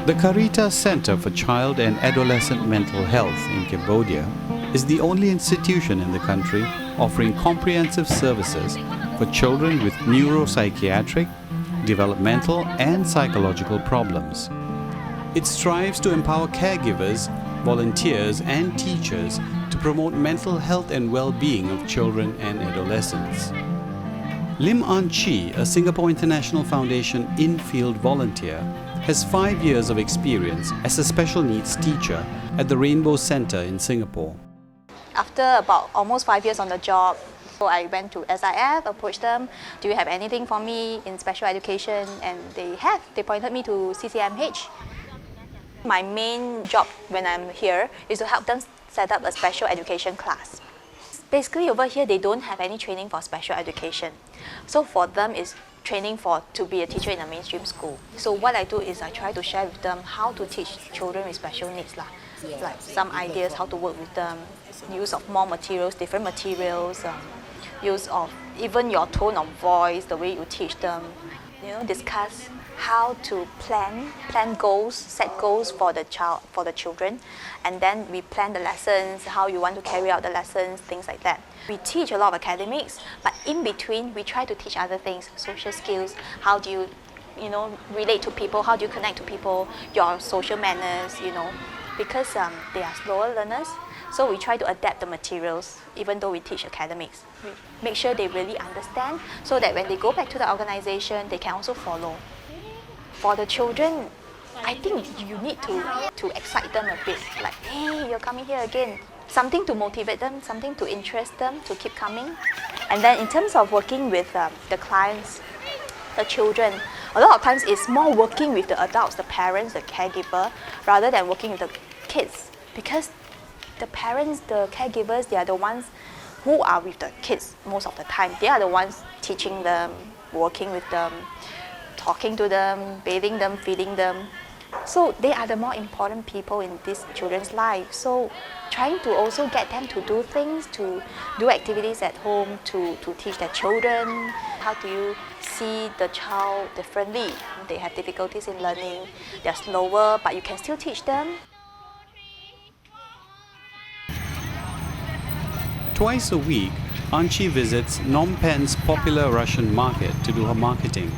The Caritas Center for Child and Adolescent Mental Health in Cambodia is the only institution in the country offering comprehensive services for children with neuropsychiatric, developmental and psychological problems. It strives to empower caregivers, volunteers and teachers to promote mental health and well-being of children and adolescents. Lim An Chi, a Singapore International Foundation in-field volunteer, has 5 years of experience as a special needs teacher at the Rainbow Centre in Singapore. After about almost 5 years on the job, so I went to SIF, approached them, do you have anything for me in special education? And they pointed me to CCMH. My main job when I'm here is to help them set up a special education class. Basically over here they don't have any training for special education. So for them it's training to be a teacher in a mainstream school. So what I do is I try to share with them how to teach children with special needs. Like some ideas how to work with them, use of more materials, different materials, use of even your tone of voice, the way you teach them. Discuss how to plan goals, set goals for the children, and then we plan the lessons, how you want to carry out the lessons, things like that. We teach a lot of academics, but in between we try to teach other things, social skills, how do you relate to people, how do you connect to people, your social manners, because they are slower learners. So we try to adapt the materials, even though we teach academics. We make sure they really understand, so that when they go back to the organization, they can also follow. For the children, I think you need to excite them a bit, like, hey, you're coming here again. Something to motivate them, something to interest them, to keep coming. And then in terms of working with the clients, the children, a lot of times it's more working with the adults, the parents, the caregiver, rather than working with the kids. Because the parents, the caregivers, they are the ones who are with the kids most of the time. They are the ones teaching them, working with them, talking to them, bathing them, feeding them. So they are the more important people in these children's lives. So trying to also get them to do things, to do activities at home, to teach their children. How do you see the child differently? They have difficulties in learning, they're slower, but you can still teach them. Twice a week, Anchi visits Phnom Penh's popular Russian market to do her marketing.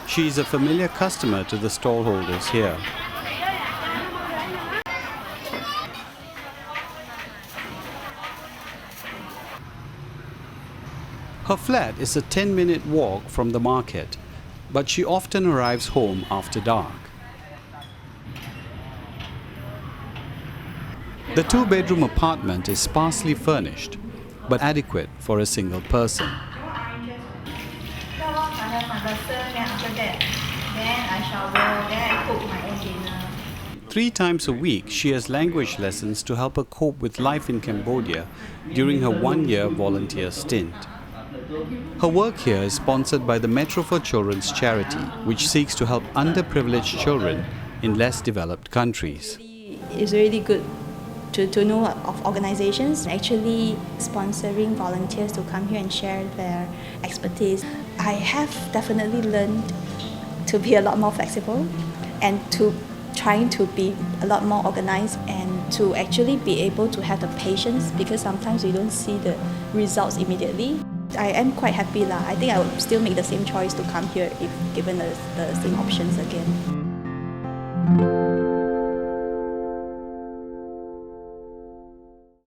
She is a familiar customer to the stallholders here. Her flat is a 10-minute walk from the market, but she often arrives home after dark. The two-bedroom apartment is sparsely furnished, but adequate for a single person. Three times a week, she has language lessons to help her cope with life in Cambodia during her one-year volunteer stint. Her work here is sponsored by the Metro for Children's charity, which seeks to help underprivileged children in less developed countries. It's really good to know of organizations actually sponsoring volunteers to come here and share their expertise. I have definitely learned to be a lot more flexible and to trying to be a lot more organized and to actually be able to have the patience, because sometimes you don't see the results immediately. I am quite happy. I think I would still make the same choice to come here if given the same options again.